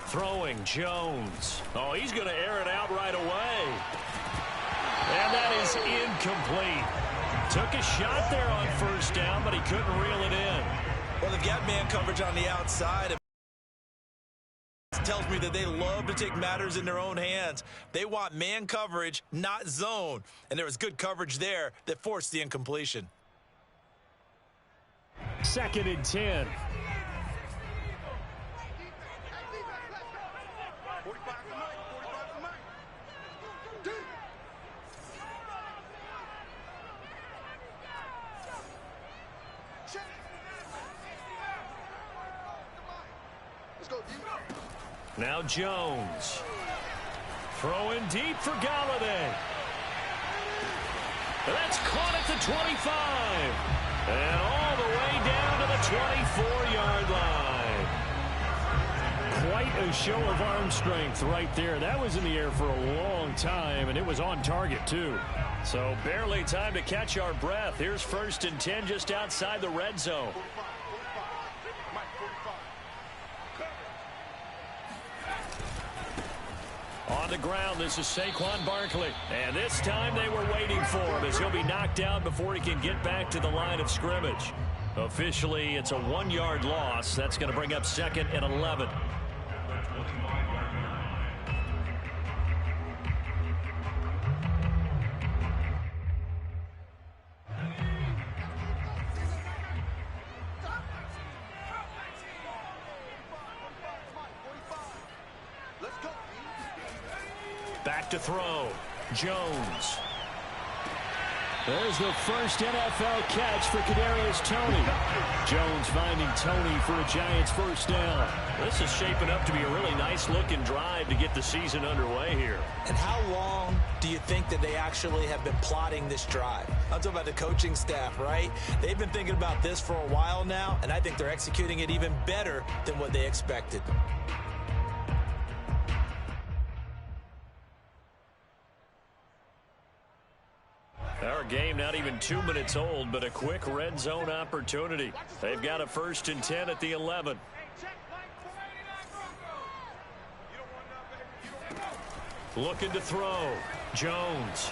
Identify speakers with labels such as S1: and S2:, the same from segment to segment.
S1: Throwing Jones. Oh, he's going to air it out right away. And that is incomplete. Took a shot there on first down, but he couldn't reel it in.
S2: Well, they've got man coverage on the outside. It tells me that they love to take matters in their own hands. They want man coverage, not zone. And there was good coverage there that forced the incompletion.
S1: 2nd and 10. Now Jones. Throwing deep for Galladay. That's caught at the 25. And all the way down to the 24-yard line. Quite a show of arm strength right there. That was in the air for a long time, and it was on target, too. So barely time to catch our breath. Here's 1st and 10 just outside the red zone. On the ground, this is Saquon Barkley. And this time they were waiting for him as he'll be knocked down before he can get back to the line of scrimmage. Officially, it's a 1-yard loss. That's going to bring up 2nd and 11. Back to throw. Jones. There's the first NFL catch for Kadarius Toney. Jones finding Toney for a Giants first down. This is shaping up to be a really nice-looking drive to get the season underway here.
S2: And how long do you think that they actually have been plotting this drive? I'm talking about the coaching staff, right? They've been thinking about this for a while now, and I think they're executing it even better than what they expected.
S1: Our game not even 2 minutes old, but a quick red zone opportunity. They've got a 1st and 10 at the 11. Looking to throw. Jones.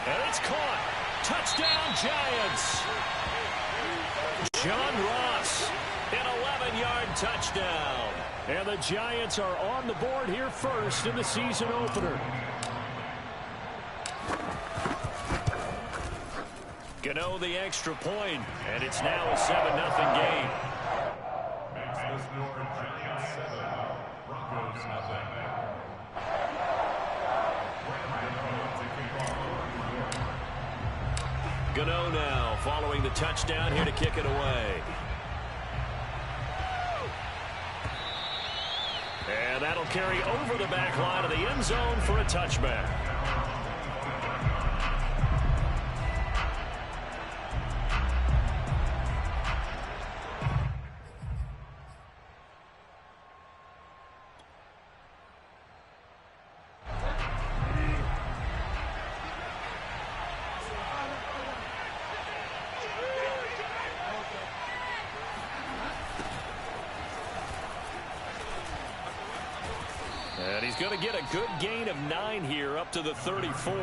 S1: And it's caught. Touchdown, Giants. John Ross, an 11-yard touchdown. And the Giants are on the board here first in the season opener. Gano the extra point, and it's now a 7-0 game.
S3: Makes the score Giants 7, Broncos nothing.
S1: Gano now following the touchdown here to kick it away. And that'll carry over the back line of the end zone for a touchback. And he's going to get a good gain of 9 here up to the 34.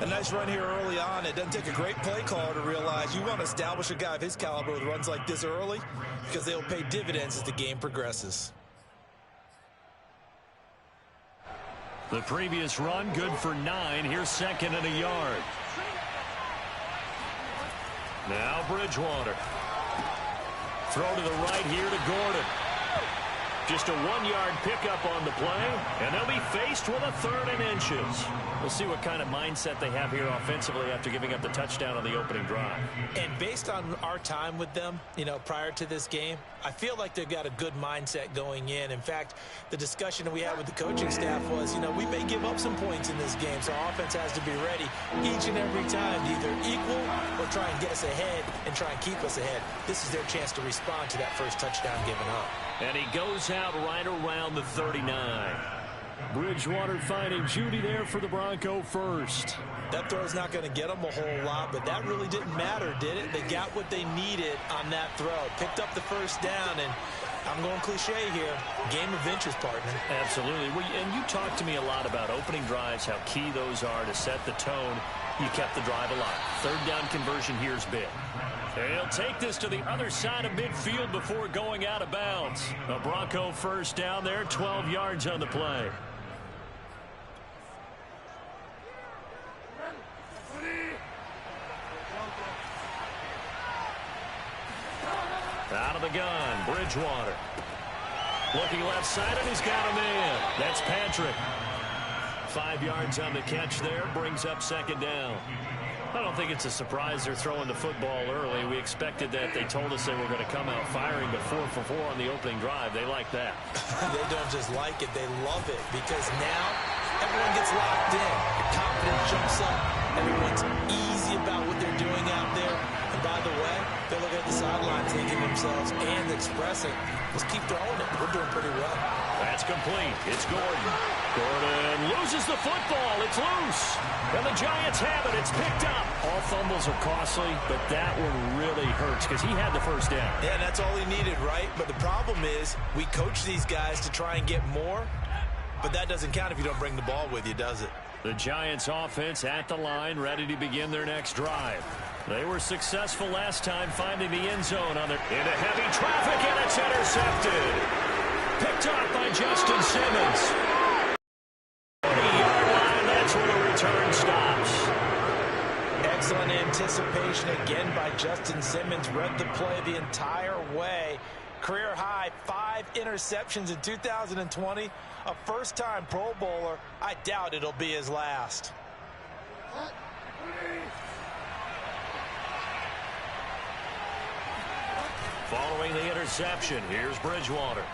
S2: A nice run here early on. It doesn't take a great play caller to realize you want to establish a guy of his caliber with runs like this early because they'll pay dividends as the game progresses.
S1: The previous run good for 9. Here's 2nd and a yard. Now Bridgewater. Throw to the right here to Gordon. Just a 1-yard pickup on the play, and they'll be faced with a 3rd and inches. We'll see what kind of mindset they have here offensively after giving up the touchdown on the opening drive.
S2: And based on our time with them, prior to this game, I feel like they've got a good mindset going in. In fact, the discussion that we had with the coaching staff was, we may give up some points in this game, so our offense has to be ready each and every time to either equal or try and get us ahead and try and keep us ahead. This is their chance to respond to that first touchdown given up.
S1: And he goes out right around the 39. Bridgewater finding Judy there for the Bronco first.
S2: That throw's not going to get them a whole lot, but that really didn't matter, did it? They got what they needed on that throw. Picked up the first down, and I'm going cliche here. Game of inches, partner.
S1: Absolutely. And you talked to me a lot about opening drives, how key those are to set the tone. You kept the drive alive. Third down conversion here's big. They'll take this to the other side of midfield before going out of bounds. A Bronco first down there, 12 yards on the play. Out of the gun, Bridgewater. Looking left side, and he's got a man. That's Patrick. 5 yards on the catch there, brings up second down. I don't think it's a surprise they're throwing the football early. We expected that. They told us they were going to come out firing, but 4 for 4 on the opening drive. They like that.
S2: They don't just like it, they love it, because now everyone gets locked in. Your confidence jumps up. Everyone's easy about what they're doing out there. And by the way, they look at the sideline thinking themselves and expressing, let's keep throwing it. We're doing pretty well.
S1: That's complete. It's Gordon. Gordon loses the football. It's loose. And the Giants have it. It's picked up. All fumbles are costly, but that one really hurts because he had the first down.
S2: Yeah, that's all he needed, right? But the problem is we coach these guys to try and get more, but that doesn't count if you don't bring the ball with you, does it?
S1: The Giants offense at the line, ready to begin their next drive. They were successful last time finding the end zone on their into heavy traffic, and it's intercepted. Picked up by Justin Simmons. 40-yard line, that's where the return stops.
S2: Excellent anticipation again by Justin Simmons. Read the play the entire way. Career high 5 interceptions in 2020. A first-time Pro Bowler. I doubt it'll be his last.
S1: Following the interception, here's Bridgewater.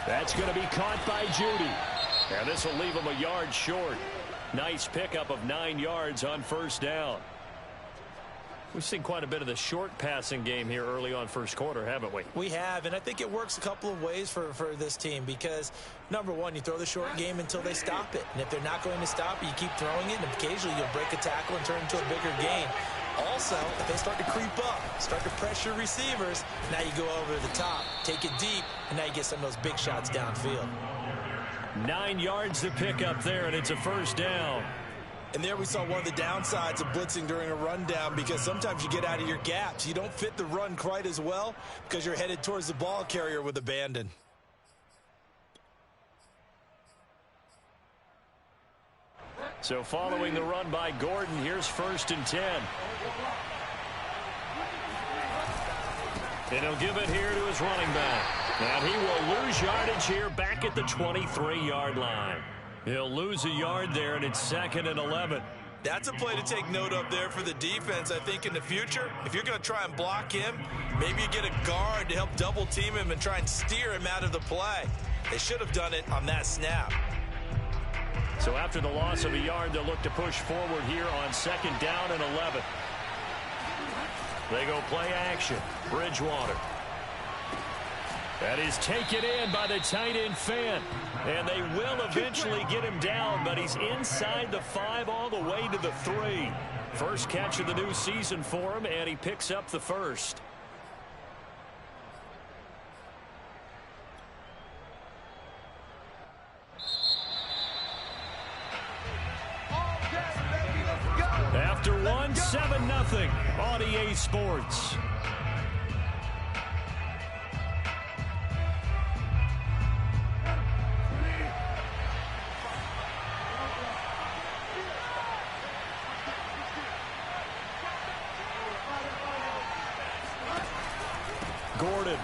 S1: That's going to be caught by Judy. And this will leave him a yard short. Nice pickup of 9 yards on first down. We've seen quite a bit of the short passing game here early on first quarter, haven't we?
S2: We have, and I think it works a couple of ways for this team because, number one, you throw the short game until they stop it. And if they're not going to stop it, you keep throwing it, and occasionally you'll break a tackle and turn it into a bigger gain. Also, if they start to creep up, start to pressure receivers, now you go over the top, take it deep, and now you get some of those big shots downfield.
S1: 9 yards to pick up there, and it's a first down.
S2: And there we saw one of the downsides of blitzing during a rundown because sometimes you get out of your gaps. You don't fit the run quite as well because you're headed towards the ball carrier with abandon.
S1: So following the run by Gordon, here's 1st and 10. And he'll give it here to his running back. And he will lose yardage here back at the 23-yard line. He'll lose a yard there, and it's 2nd and 11.
S2: That's a play to take note of there for the defense, I think, in the future. If you're going to try and block him, maybe you get a guard to help double-team him and try and steer him out of the play. They should have done it on that snap.
S1: So after the loss of a yard, they'll look to push forward here on 2nd down and 11. They go play action. Bridgewater. That is taken in by the tight end Fant. And they will eventually get him down, but he's inside the 5 all the way to the 3. First catch of the new season for him, and he picks up the first. After 1, 7-0 on EA Sports. Gordon.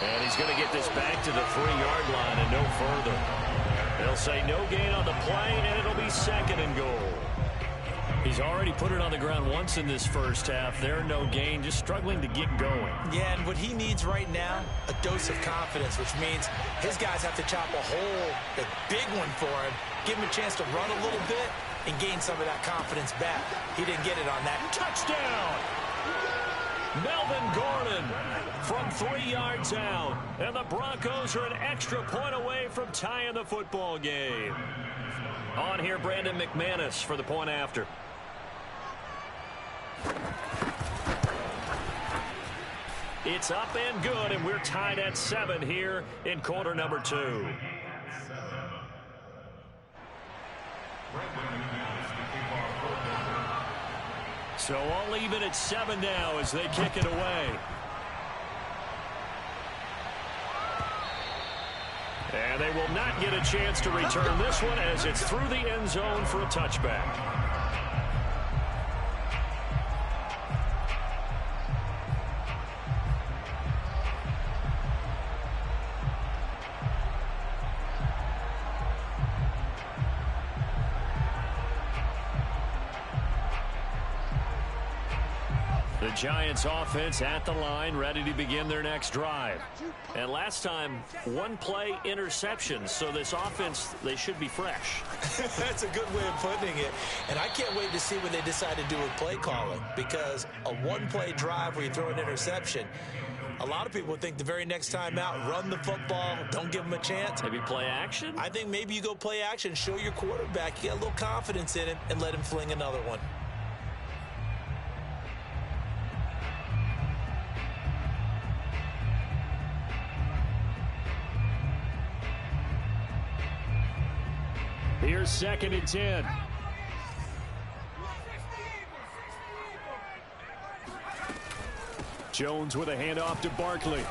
S1: And he's going to get this back to the 3-yard line and no further. They'll say no gain on the play, and it'll be 2nd and goal. He's already put it on the ground once in this first half. There, no gain, just struggling to get going.
S2: Yeah, and what he needs right now, a dose of confidence, which means his guys have to chop a hole, a big one for him, give him a chance to run a little bit and gain some of that confidence back. He didn't get it on that.
S1: Touchdown! Melvin Gordon from 3 yards out. And the Broncos are an extra point away from tying the football game. On here, Brandon McManus for the point after. It's up and good, and we're tied at 7 here in quarter number 2. So all even at 7 now as they kick it away. And they will not get a chance to return this one as it's through the end zone for a touchback. The Giants offense at the line, ready to begin their next drive. And last time, one play interception. So this offense, they should be fresh.
S2: That's a good way of putting it. And I can't wait to see what they decide to do with play calling, because a one-play drive where you throw an interception, a lot of people think the very next time out, run the football, don't give them a chance.
S1: Maybe play action?
S2: I think maybe you go play action, show your quarterback, you get a little confidence in him, and let him fling another one.
S1: Here's 2nd and 10. Jones with a handoff to Barkley.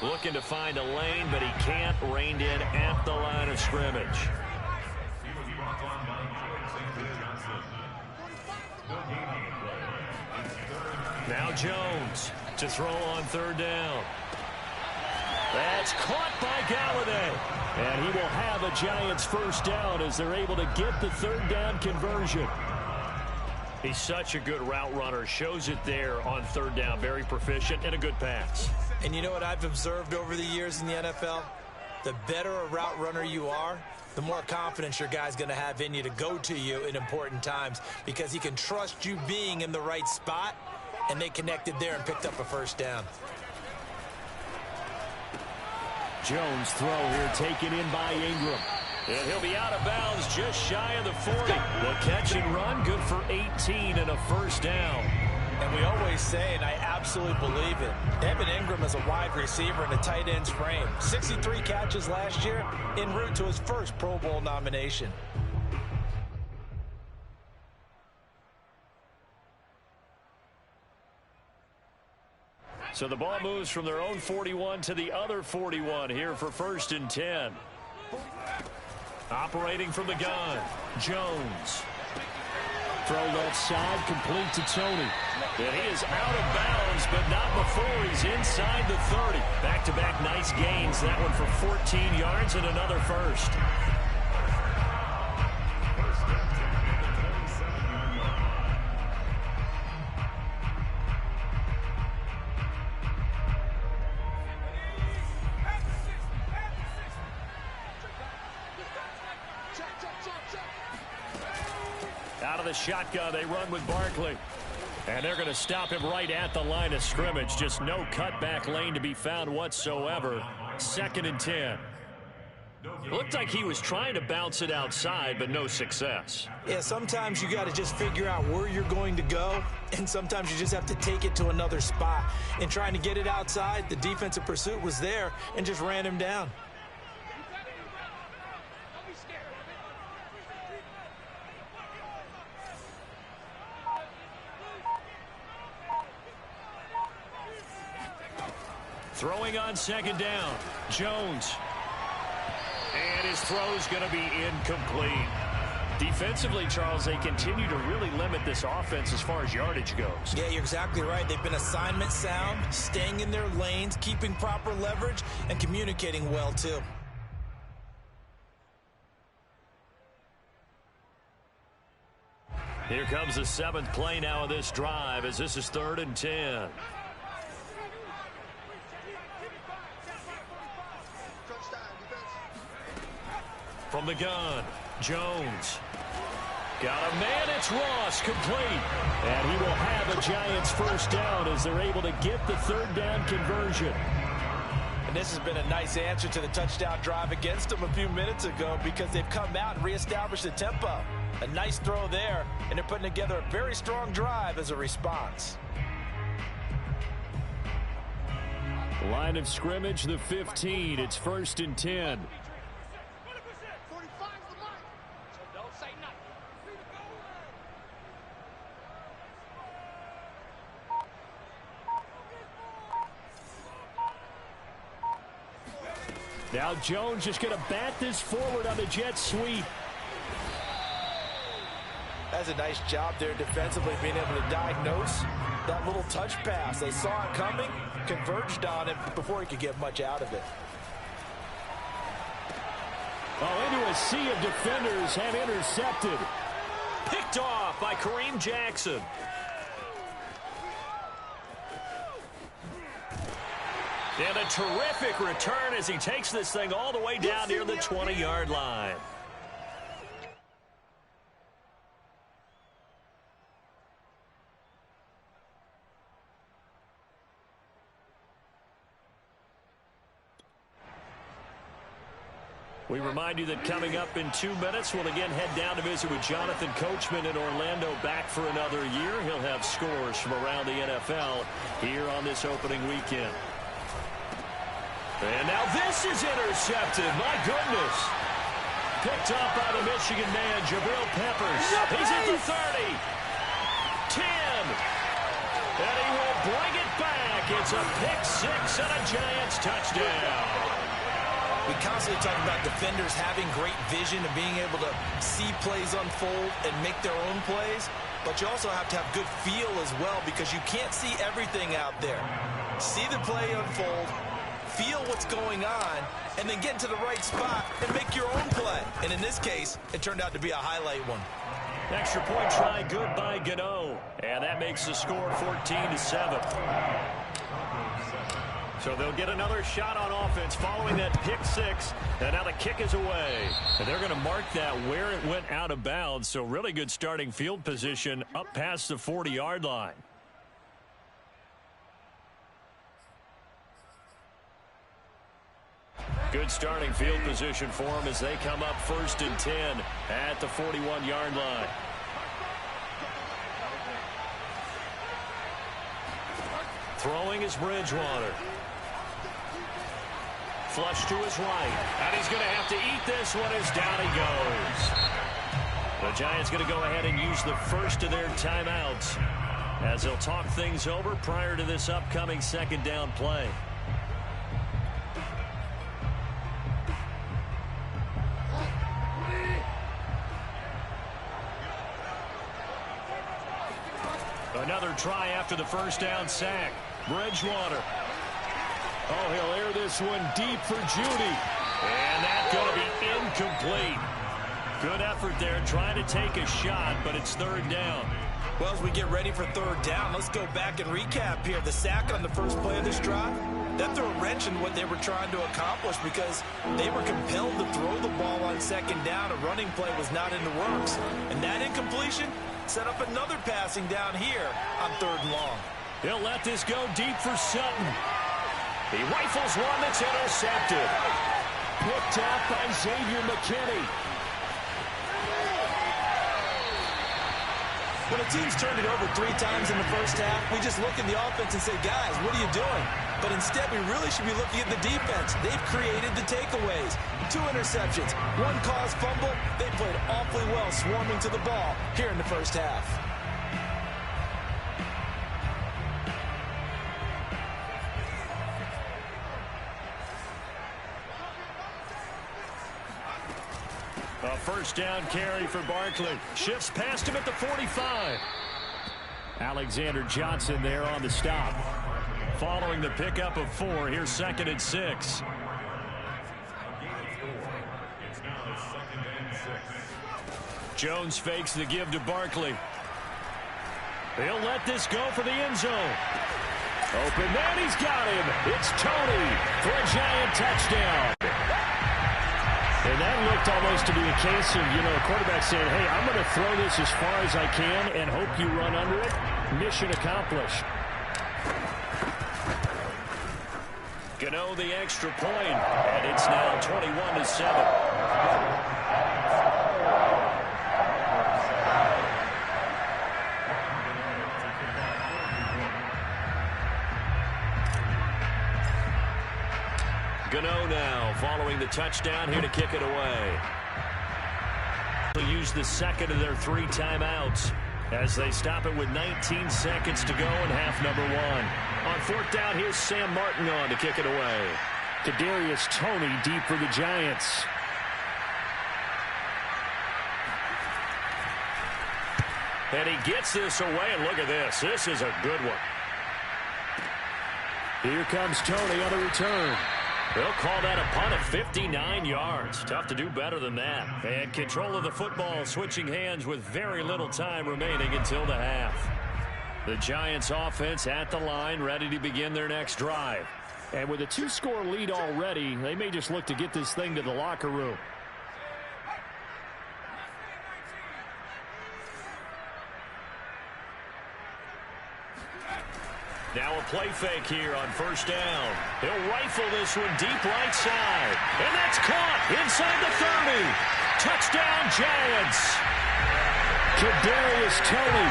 S1: Looking to find a lane, but he can't. Reined in at the line of scrimmage. Now Jones to throw on 3rd down. That's caught by Galladay. And he will have a Giants 1st down as they're able to get the 3rd down conversion. He's such a good route runner. Shows it there on 3rd down. Very proficient and a good pass.
S2: And you know what I've observed over the years in the NFL? The better a route runner you are, the more confidence your guy's going to have in you to go to you in important times, because he can trust you being in the right spot, and they connected there and picked up a 1st down.
S1: Jones throw here taken in by Ingram. And he'll be out of bounds just shy of the 40. The catch and run good for 18 and a 1st down.
S2: And we always say, and I absolutely believe it, Evan Ingram is a wide receiver in a tight end's frame. 63 catches last year, en route to his first Pro Bowl nomination.
S1: So the ball moves from their own 41 to the other 41 here for 1st and 10. Operating from the gun, Jones. Throw left side, complete to Tony. And he is out of bounds, but not before he's inside the 30. Back-to-back nice gains. That one for 14 yards and another 1st. Out of the shotgun, they run with Barkley. And they're going to stop him right at the line of scrimmage. Just no cutback lane to be found whatsoever. 2nd and 10. Looked like he was trying to bounce it outside, but no success.
S2: Yeah, sometimes you got to just figure out where you're going to go, and sometimes you just have to take it to another spot. And trying to get it outside, the defensive pursuit was there and just ran him down.
S1: Throwing on 2nd down, Jones. And his throw's going to be incomplete. Defensively, Charles, they continue to really limit this offense as far as yardage goes.
S2: Yeah, you're exactly right. They've been assignment sound, staying in their lanes, keeping proper leverage, and communicating well, too.
S1: Here comes the 7th play now of this drive as this is 3rd and 10. From the gun, Jones. Got a man, it's Ross, complete. And he will have a Giants 1st down as they're able to get the 3rd down conversion.
S2: And this has been a nice answer to the touchdown drive against them a few minutes ago because they've come out and reestablished the tempo. A nice throw there, and they're putting together a very strong drive as a response.
S1: Line of scrimmage, the 15. It's 1st and 10. Now Jones just going to bat this forward on the jet sweep.
S2: That's a nice job there defensively, being able to diagnose that little touch pass. They saw it coming, converged on it before he could get much out of it.
S1: Oh, into a sea of defenders and intercepted.
S4: Picked off by Kareem Jackson. And a terrific return as he takes this thing all the way down near the 20-yard line. We remind you that coming up in 2 minutes, we'll again head down to visit with Jonathan Coachman in Orlando, back for another year. He'll have scores from around the NFL here on this opening weekend. And now this is intercepted. My goodness. Picked up by the Michigan man, Jabril Peppers. He's at the 30. 10. And he will bring it back. It's a pick six and a Giants touchdown.
S2: We constantly talk about defenders having great vision and being able to see plays unfold and make their own plays. But you also have to have good feel as well because you can't see everything out there. See the play unfold, feel what's going on, and then get into the right spot and make your own play. And in this case, it turned out to be a highlight one.
S4: Extra point try good by Gano. And that makes the score 14-7. So they'll get another shot on offense following that pick six. And now the kick is away. And they're going to mark that where it went out of bounds. So really good starting field position up past the 40-yard line. Good starting field position for them as they come up 1st and 10 at the 41-yard line. Throwing is Bridgewater. Flush to his right. And he's going to have to eat this one as down he goes. The Giants going to go ahead and use the first of their timeouts as they'll talk things over prior to this upcoming second down play. Another try after the first down sack. Bridgewater. Oh, he'll air this one deep for Judy. And that's going to be incomplete. Good effort there trying to take a shot, but it's third down.
S2: Well, as we get ready for third down, let's go back and recap here. The sack on the first play of this drive, that threw a wrench in what they were trying to accomplish because they were compelled to throw the ball on second down. A running play was not in the works. And that incompletion set up another passing down here on third and long.
S4: He'll let this go deep for Sutton. He rifles one that's intercepted.
S1: Picked up by Xavier McKinney.
S2: When a team's turned it over 3 times in the first half, we just look at the offense and say, guys, what are you doing? But instead, we really should be looking at the defense. They've created the takeaways. 2 interceptions, 1 caused fumble. They played awfully well swarming to the ball here in the first half.
S4: A first down carry for Barkley. Shifts past him at the 45.
S1: Alexander Johnson there on the stop.
S4: Following the pickup of 4, here's 2nd and 6.
S3: It's now 2nd and 6.
S4: Jones fakes the give to Barkley. He'll let this go for the end zone. Open man, he's got him. It's Tony for a Giant touchdown.
S1: And that looked almost to be a case of, a quarterback saying, hey, I'm going to throw this as far as I can and hope you run under it. Mission accomplished. Gano the extra point, and it's now 21-7. Gano now following the touchdown here to kick it away. They'll use the second of their 3 timeouts as they stop it with 19 seconds to go in half number 1. On 4th down, here's Sam Martin on to kick it away.
S4: Kadarius Toney deep for the Giants.
S1: And he gets this away, and look at this. This is a good one.
S4: Here comes Toney on the return.
S1: They'll call that a punt of 59 yards. Tough to do better than that. And control of the football switching hands with very little time remaining until the half. The Giants offense at the line, ready to begin their next drive.
S4: And with a 2-score lead already, they may just look to get this thing to the locker room.
S1: Now a play fake here on 1st down. He'll rifle this one deep right side. And that's caught inside the 30. Touchdown, Giants.
S4: Kadarius Toney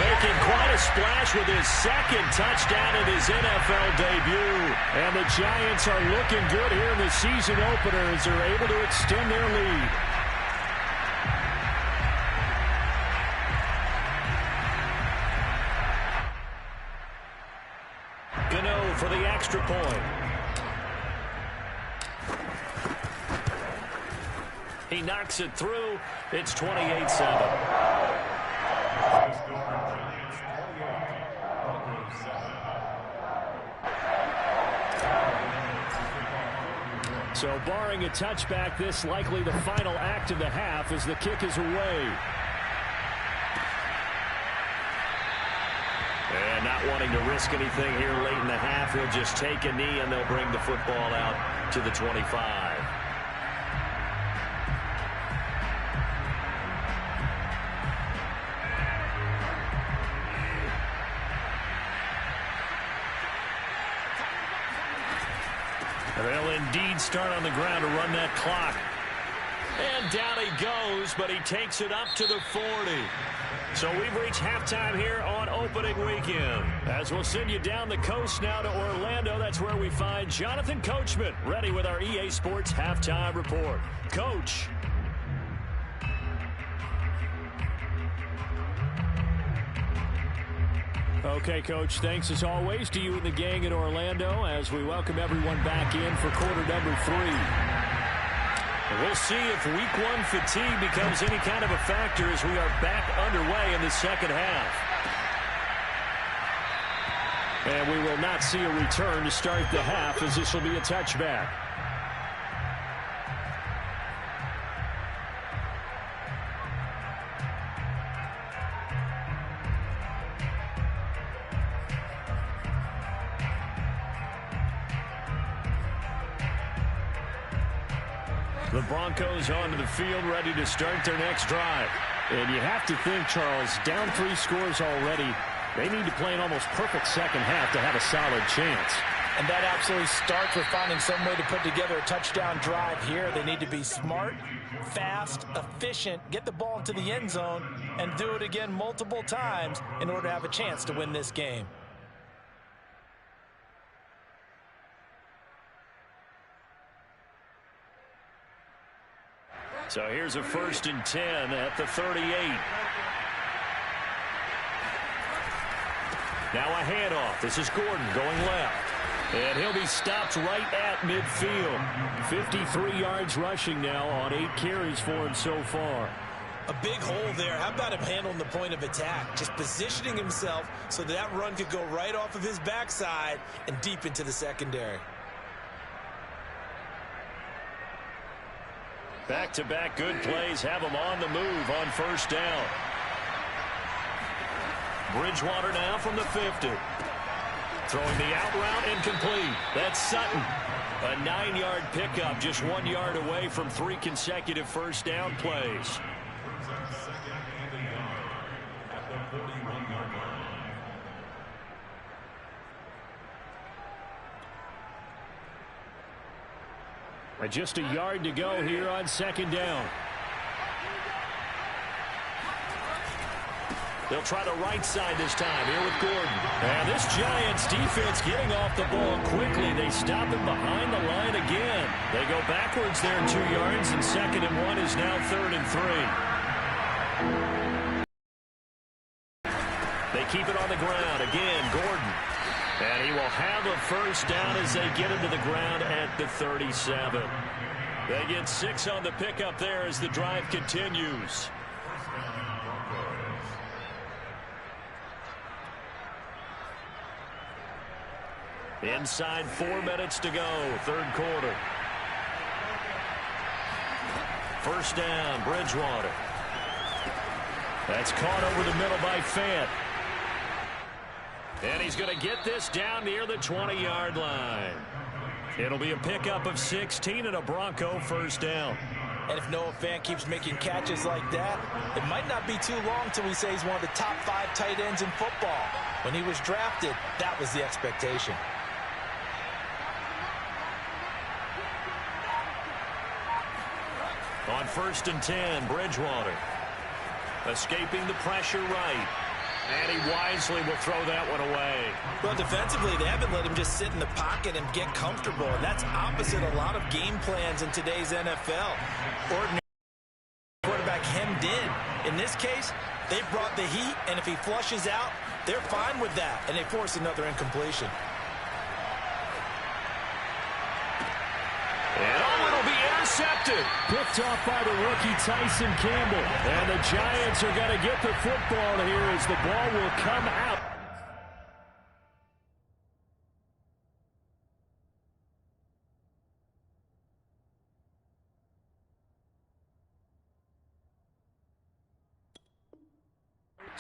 S1: making quite a splash with his 2nd touchdown in his NFL debut.
S4: And the Giants are looking good here in the season opener as they're able to extend their lead.
S1: Gano for the extra point. He knocks it through. It's 28-7.
S4: So barring a touchback, this likely the final act of the half as the kick is away.
S1: And not wanting to risk anything here late in the half, he'll just take a knee and they'll bring the football out to the 25. They'll indeed start on the ground to run that clock. And down he goes, but he takes it up to the 40. So we've reached halftime here on opening weekend. As we'll send you down the coast now to Orlando, that's where we find Jonathan Coachman, ready with our EA Sports halftime report. Coach.
S4: Okay, Coach, thanks as always to you and the gang in Orlando as we welcome everyone back in for quarter number 3.
S1: We'll see if week 1 fatigue becomes any kind of a factor as we are back underway in the second half.
S4: And we will not see a return to start the half as this will be a touchback.
S1: The Broncos onto the field, ready to start their next drive.
S4: And you have to think, Charles, down 3 scores already. They need to play an almost perfect second half to have a solid chance.
S2: And that absolutely starts with finding some way to put together a touchdown drive here. They need to be smart, fast, efficient, get the ball into the end zone, and do it again multiple times in order to have a chance to win this game.
S1: So here's a 1st and 10 at the 38. Now a handoff. This is Gordon going left. And he'll be stopped right at midfield. 53 yards rushing now on 8 carries for him so far.
S2: A big hole there. How about him handling the point of attack? Just positioning himself so that run could go right off of his backside and deep into the secondary.
S1: Back-to-back good plays have him on the move on 1st down. Bridgewater now from the 50. Throwing the out route incomplete. That's Sutton. A 9-yard pickup, just 1 yard away from 3 consecutive 1st down plays. Just a yard to go here on second down.
S4: They'll try the right side this time here with Gordon. And this Giants defense getting off the ball quickly. They stop him behind the line again. They go backwards there 2 yards, and 2nd and 1 is now 3rd and 3. They keep it on the ground. Again, Gordon. And he will have a first down as they get him to the ground at the 37. They get 6 on the pickup there as the drive continues. Inside 4 minutes to go, 3rd quarter. First down, Bridgewater. That's caught over the middle by Fant. And he's going to get this down near the 20-yard line. It'll be a pickup of 16 and a Bronco first down.
S2: And if Noah Fant keeps making catches like that, it might not be too long till we say he's one of the top 5 tight ends in football. When he was drafted, that was the expectation.
S4: On 1st and 10, Bridgewater. Escaping the pressure right. And he wisely will throw that one away.
S2: Well, defensively, they haven't let him just sit in the pocket and get comfortable. And that's opposite a lot of game plans in today's NFL. Ordinary quarterback hemmed in. In this case, they brought the heat, and if he flushes out, they're fine with that. And they force another incompletion.
S4: And it'll be intercepted.
S1: Picked off by the rookie Tyson Campbell. And the Giants are going to get the football here as the ball will come out.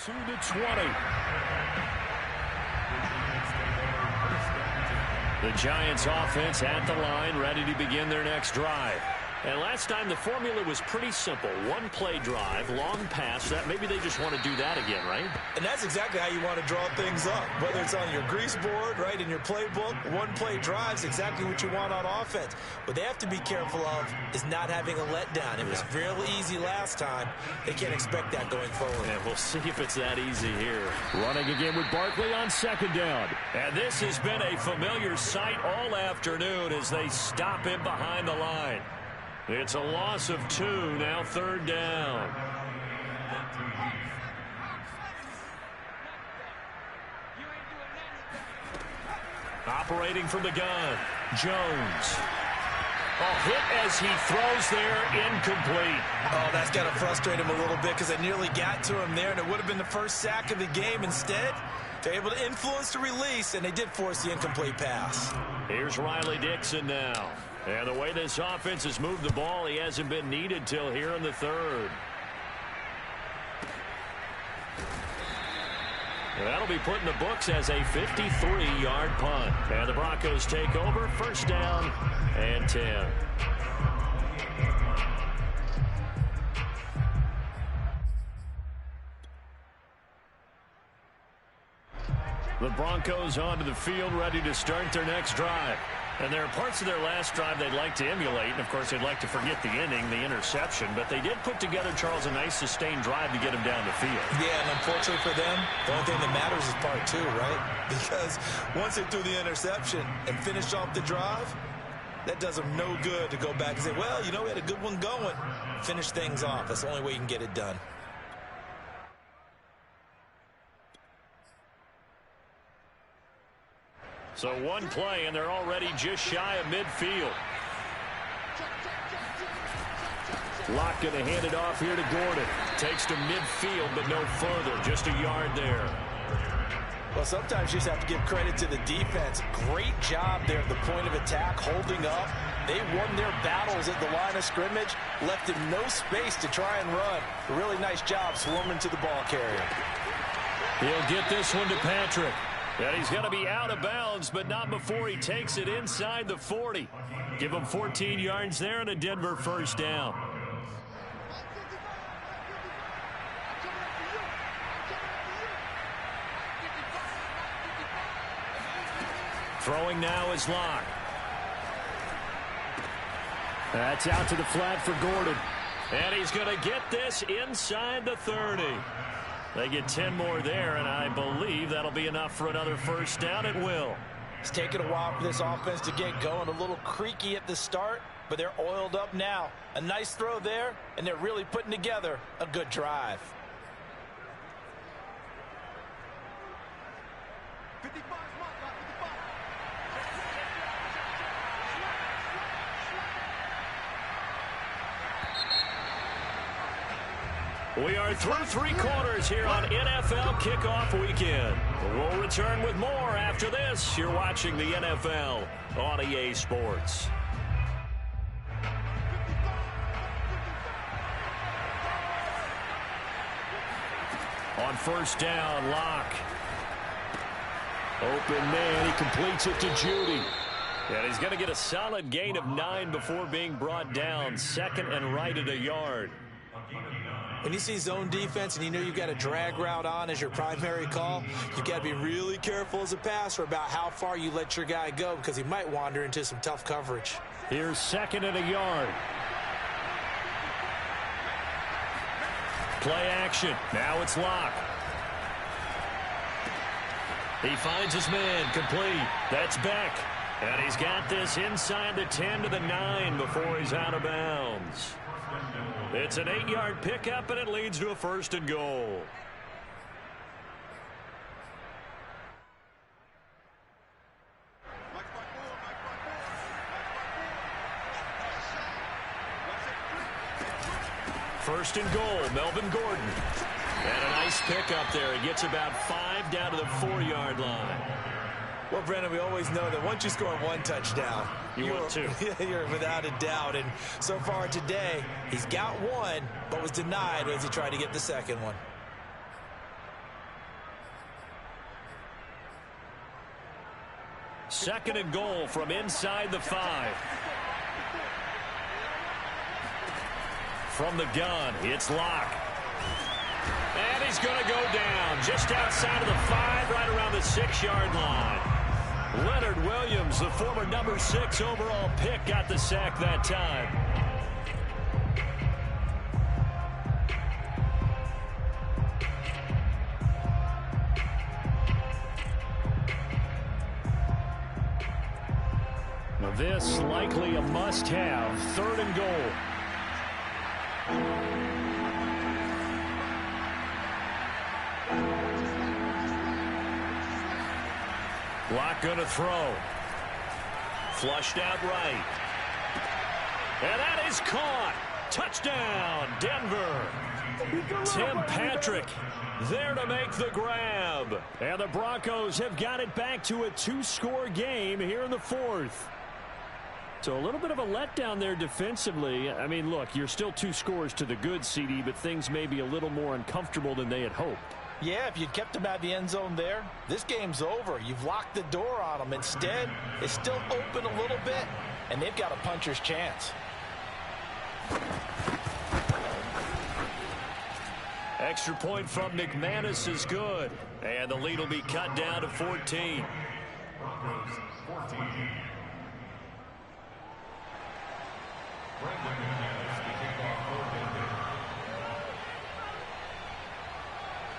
S1: To the 20. The Giants offense at the line, ready to begin their next drive. And last time the formula was pretty simple. 1-play drive, long pass. That maybe they just want to do that again, right?
S2: And that's exactly how you want to draw things up. Whether it's on your grease board, right, in your playbook, 1-play drives exactly what you want on offense. What they have to be careful of is not having a letdown. It was real easy last time. They can't expect that going forward.
S4: And we'll see if it's that easy here.
S1: Running again with Barkley on second down.
S4: And this has been a familiar sight all afternoon as they stop him behind the line. It's a loss of 2, now 3rd down. Operating from the gun, Jones. Hit as he throws there, incomplete.
S2: Oh, that's got to frustrate him a little bit because they nearly got to him there, and it would have been the first sack of the game. Instead, they're able to influence the release, and they did force the incomplete pass.
S4: Here's Riley Dixon now. And the way this offense has moved the ball, he hasn't been needed till here in the 3rd. And that'll be put in the books as a 53-yard punt. And the Broncos take over, first down and 10. The Broncos onto the field, ready to start their next drive. And there are parts of their last drive they'd like to emulate. And, of course, they'd like to forget the inning, the interception. But they did put together, Charles, a nice sustained drive to get him down the field.
S2: Yeah, and unfortunately for them, the only thing that matters is part 2, right? Because once they threw the interception and finished off the drive, that does them no good to go back and say, well, you know, we had a good one going. Finish things off. That's the only way you can get it done.
S4: So 1 play, and they're already just shy of midfield. Locke going to hand it off here to Gordon. Takes to midfield, but no further. Just a yard there.
S2: Well, sometimes you just have to give credit to the defense. Great job there at the point of attack, holding up. They won their battles at the line of scrimmage, left him no space to try and run. A really nice job swarming to the ball carrier.
S4: He'll get this one to Patrick. And he's going to be out of bounds, but not before he takes it inside the 40. Give him 14 yards there and a Denver first down. Throwing now is Locke.
S1: That's out to the flat for Gordon. And he's going to get this inside the 30. They get 10 more there, and I believe that'll be enough for another first down at will.
S2: It's taken a while for this offense to get going. A little creaky at the start, but they're oiled up now. A nice throw there, and they're really putting together a good drive.
S1: We are through 3 quarters here on NFL Kickoff Weekend. We'll return with more after this. You're watching the NFL on EA Sports. On first down, Locke. Open man, he completes it to Judy. And he's going to get a solid gain of 9 before being brought down. Second and right at a yard.
S2: When you see zone defense and you know you've got a drag route on as your primary call, you've got to be really careful as a passer about how far you let your guy go because he might wander into some tough coverage.
S1: Here's second and a yard. Play action. Now it's Locke. He finds his man complete. That's Beck. And he's got this inside the 10 to the 9 before he's out of bounds. It's an 8-yard pickup, and it leads to a first and goal. First and goal, Melvin Gordon. And a nice pickup there. He gets about 5 down to the 4-yard line.
S2: Well, Brennan, we always know that once you score 1 touchdown,
S1: you're 2.
S2: You're without a doubt. And so far today, he's got 1, but was denied as he tried to get the second one.
S1: Second and goal from inside the 5. From the gun, it's Locke. And he's going to go down just outside of the 5, right around the 6-yard line. Leonard Williams, the former number 6 overall pick, got the sack that time. Now this likely a must-have. Third and goal. Locke going to throw. Flushed out right. And that is caught. Touchdown, Denver. Tim Patrick there to make the grab. And the Broncos have got it back to a 2-score game here in the 4th. So a little bit of a letdown there defensively. I mean, look, you're still 2 scores to the good, CD, but things may be a little more uncomfortable than they had hoped.
S2: Yeah, if you'd kept him out of the end zone there, this game's over. You've locked the door on him. Instead, it's still open a little bit, and they've got a puncher's chance.
S1: Extra point from McManus is good. And the lead will be cut down to 14.
S3: Broncos 14.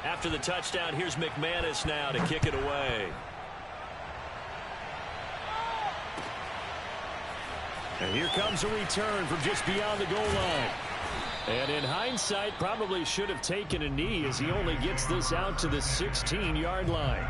S1: After the touchdown, here's McManus now to kick it away. And here comes a return from just beyond the goal line. And in hindsight, probably should have taken a knee as he only gets this out to the 16-yard line.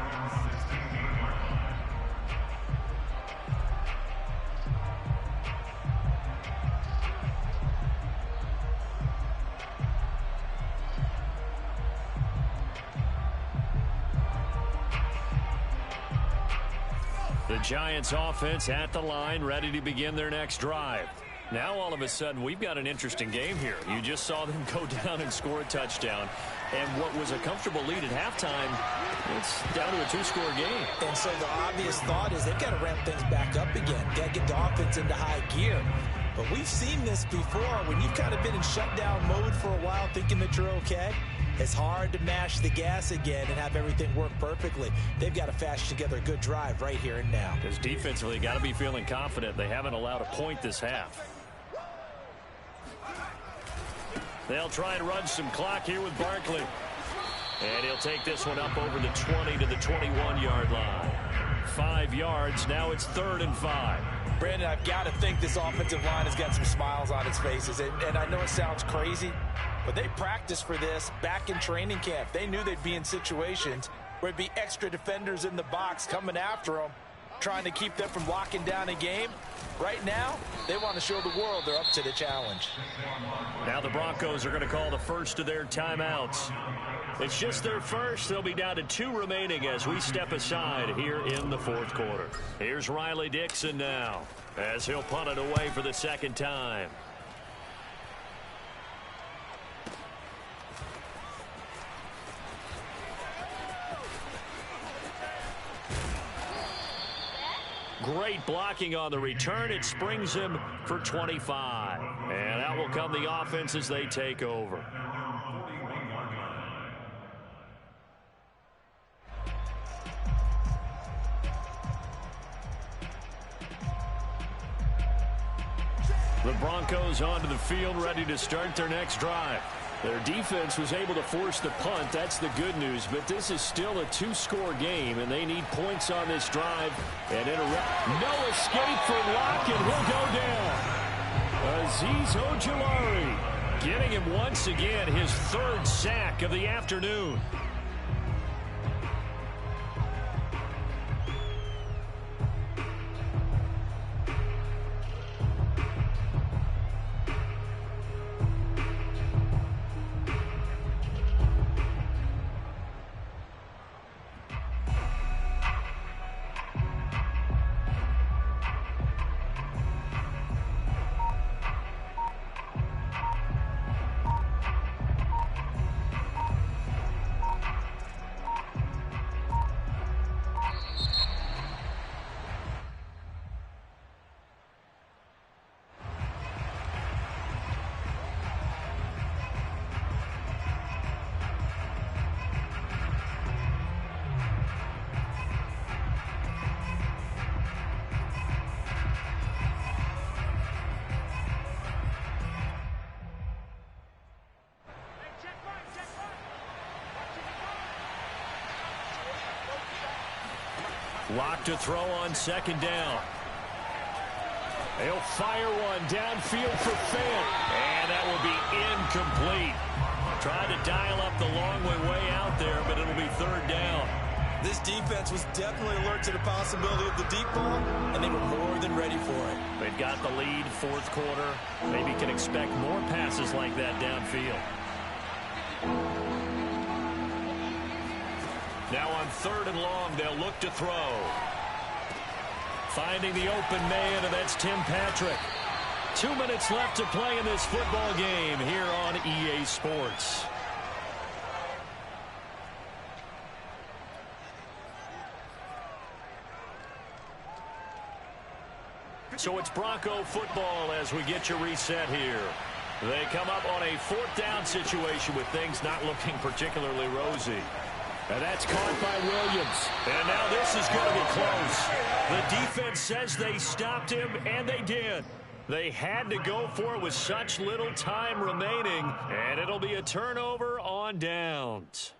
S1: The Giants offense at the line, ready to begin their next drive. Now all of a sudden we've got an interesting game here. You just saw them go down and score a touchdown. And what was a comfortable lead at halftime, it's down to a 2-score game.
S2: And so the obvious thought is they've got to ramp things back up again. Got to get the offense into high gear. But we've seen this before. When you've kind of been in shutdown mode for a while thinking that you're okay, it's hard to mash the gas again and have everything work perfectly. They've got to fashion together a good drive right here and now.
S1: Because defensively, got to be feeling confident. They haven't allowed a point this half. They'll try and run some clock here with Barkley. And he'll take this one up over the 20 to the 21-yard line. 5 yards. Now it's 3rd and 5.
S2: Brandon, I've got to think this offensive line has got some smiles on its faces. And I know it sounds crazy, but they practiced for this back in training camp. They knew they'd be in situations where there'd be extra defenders in the box coming after them, trying to keep them from locking down a game. Right now, they want to show the world they're up to the challenge.
S1: Now the Broncos are going to call the first of their timeouts. It's just their first. They'll be down to 2 remaining as we step aside here in the 4th quarter. Here's Riley Dixon now as he'll punt it away for the 2nd time. Great blocking on the return. It springs him for 25. And out will come the offense as they take over. The Broncos onto the field, ready to start their next drive. Their defense was able to force the punt. That's the good news. But this is still a 2-score game, and they need points on this drive. And no escape for Locke, and he'll go down. Azeez Ojulari getting him once again his 3rd sack of the afternoon. Lock to throw on 2nd down. He'll fire one downfield for Fant. And that will be incomplete. Tried to dial up the long way out there, but it'll be 3rd down.
S2: This defense was definitely alert to the possibility of the deep ball, and they were more than ready for it.
S1: They've got the lead, 4th quarter. Maybe can expect more passes like that downfield. Now on 3rd and long, they'll look to throw. Finding the open man, and that's Tim Patrick. 2 minutes left to play in this football game here on EA Sports. So it's Bronco football as we get you reset here. They come up on a 4th down situation with things not looking particularly rosy. And that's caught by Williams. And now this is going to be close. The defense says they stopped him, and they did. They had to go for it with such little time remaining, and it'll be a turnover on downs.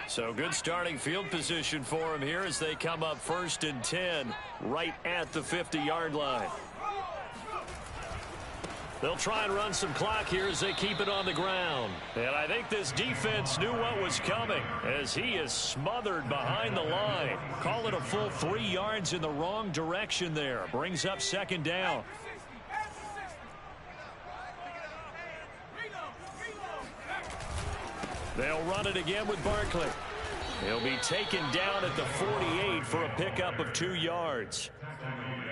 S1: So good starting field position for him here as they come up 1st and 10 right at the 50-yard line. They'll try and run some clock here as they keep it on the ground. And I think this defense knew what was coming as he is smothered behind the line. Call it a full 3 yards in the wrong direction there. Brings up 2nd down. They'll run it again with Barkley. He'll be taken down at the 48 for a pickup of 2 yards.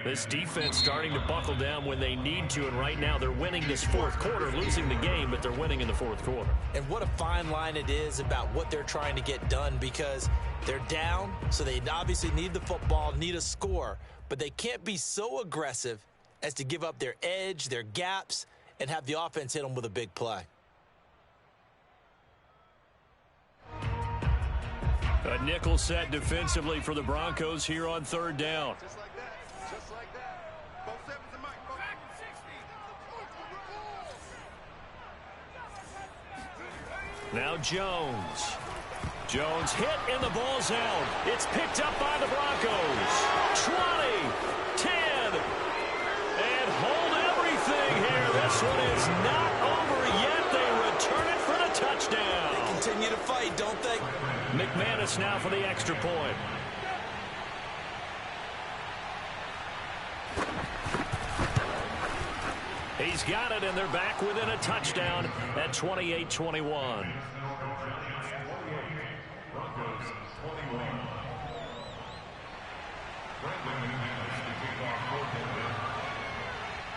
S1: This defense starting to buckle down when they need to, and right now they're winning this 4th quarter, losing the game, but they're winning in the 4th quarter.
S2: And what a fine line it is about what they're trying to get done, because they're down, so they obviously need the football, need a score, but they can't be so aggressive as to give up their edge, their gaps, and have the offense hit them with a big play.
S1: A nickel set defensively for the Broncos here on 3rd down. Now Jones. Jones hit and the ball's out. It's picked up by the Broncos. 20, 10, and hold everything here. This one is not over yet. They return it for the touchdown.
S2: They continue to fight, don't they?
S1: McManus now for the extra point. He's got it, and they're back within a touchdown at 28-21.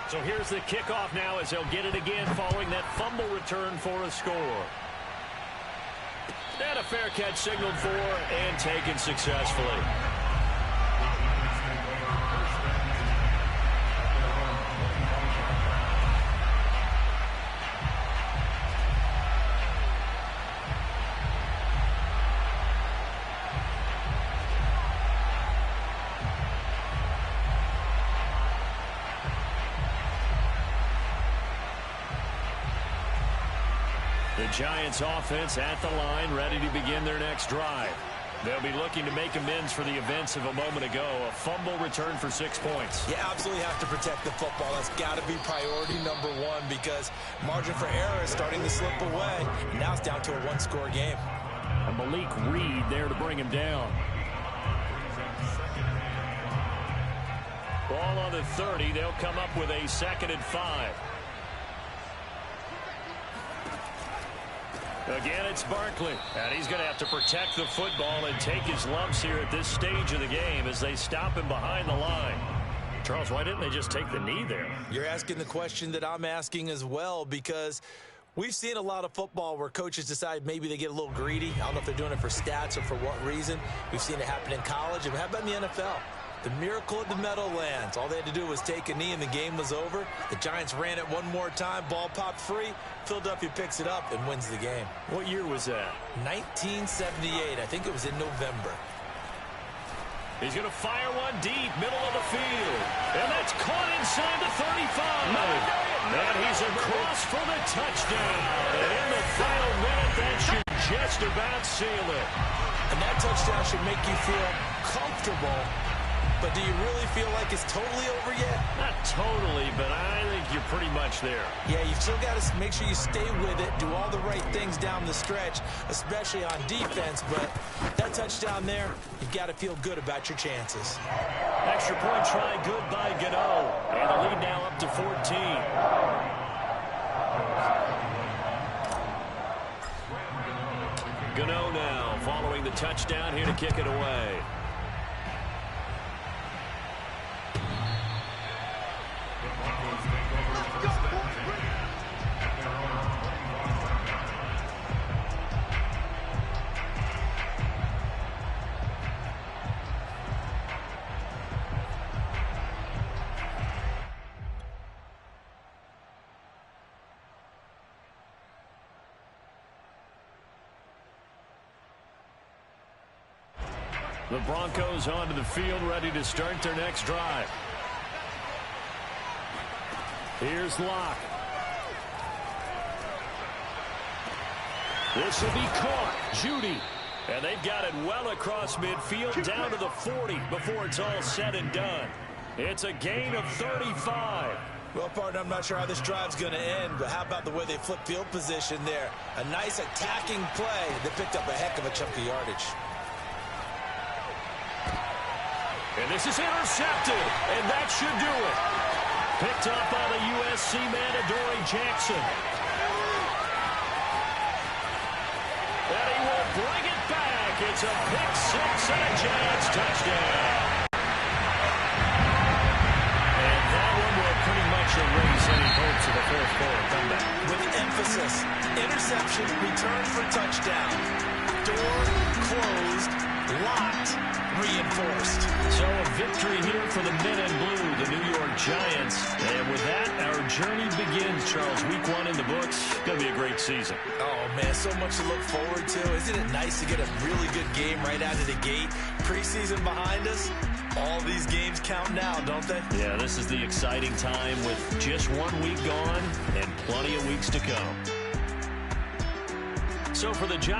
S1: So here's the kickoff now as they'll get it again following that fumble return for a score. And a fair catch signaled for and taken successfully. The Giants offense at the line, ready to begin their next drive. They'll be looking to make amends for the events of a moment ago. A fumble return for 6 points.
S2: You absolutely have to protect the football. That's got to be priority number one because margin for error is starting to slip away. Now it's down to a one-score game.
S1: And Malik Reed there to bring him down. Ball on the 30. They'll come up with a 2nd and 5. Again, it's Barkley, and he's going to have to protect the football and take his lumps here at this stage of the game as they stop him behind the line. Charles, why didn't they just take the knee there?
S2: You're asking the question that I'm asking as well because we've seen a lot of football where coaches decide maybe they get a little greedy. I don't know if they're doing it for stats or for what reason. We've seen it happen in college. And how about in the NFL? The miracle at the Meadowlands. All they had to do was take a knee and the game was over. The Giants ran it one more time. Ball popped free. Philadelphia picks it up and wins the game.
S1: What year was that?
S2: 1978. I think it was in November.
S1: He's going to fire one deep, middle of the field. And that's caught inside the 35. And he's across for the touchdown. And in the final minute, that should just about seal it.
S2: And that touchdown should make you feel comfortable. But do you really feel like it's totally over yet?
S1: Not totally, but I think you're pretty much there.
S2: Yeah, you've still got to make sure you stay with it, do all the right things down the stretch, especially on defense. But that touchdown there, you've got to feel good about your chances.
S1: Extra point try good by Gano. And the lead now up to 14. Gano now following the touchdown here to kick it away. The Broncos onto the field, ready to start their next drive. Here's Locke. This will be caught. Judy. And they've got it well across midfield, down to the 40 before it's all said and done. It's a gain of 35.
S2: Well, partner, I'm not sure how this drive's going to end, but how about the way they flip field position there? A nice attacking play that picked up a heck of a chunk of yardage.
S1: And this is intercepted, and that should do it. Picked up by the USC man, Adoree Jackson. And he will bring it back. It's a pick six and a Giants touchdown. And that one will pretty much erase any hopes of a fourth quarter comeback.
S2: With emphasis, interception, return for touchdown. Door closed, locked, reinforced.
S1: So a victory here for the men in blue, the New York Giants. And with that, our journey begins, Charles. Week 1 in the books. Going to be a great season.
S2: Oh, man, so much to look forward to. Isn't it nice to get a really good game right out of the gate? Preseason behind us. All these games count now, don't they?
S1: Yeah, this is the exciting time with just 1 week gone and plenty of weeks to come. So for the job.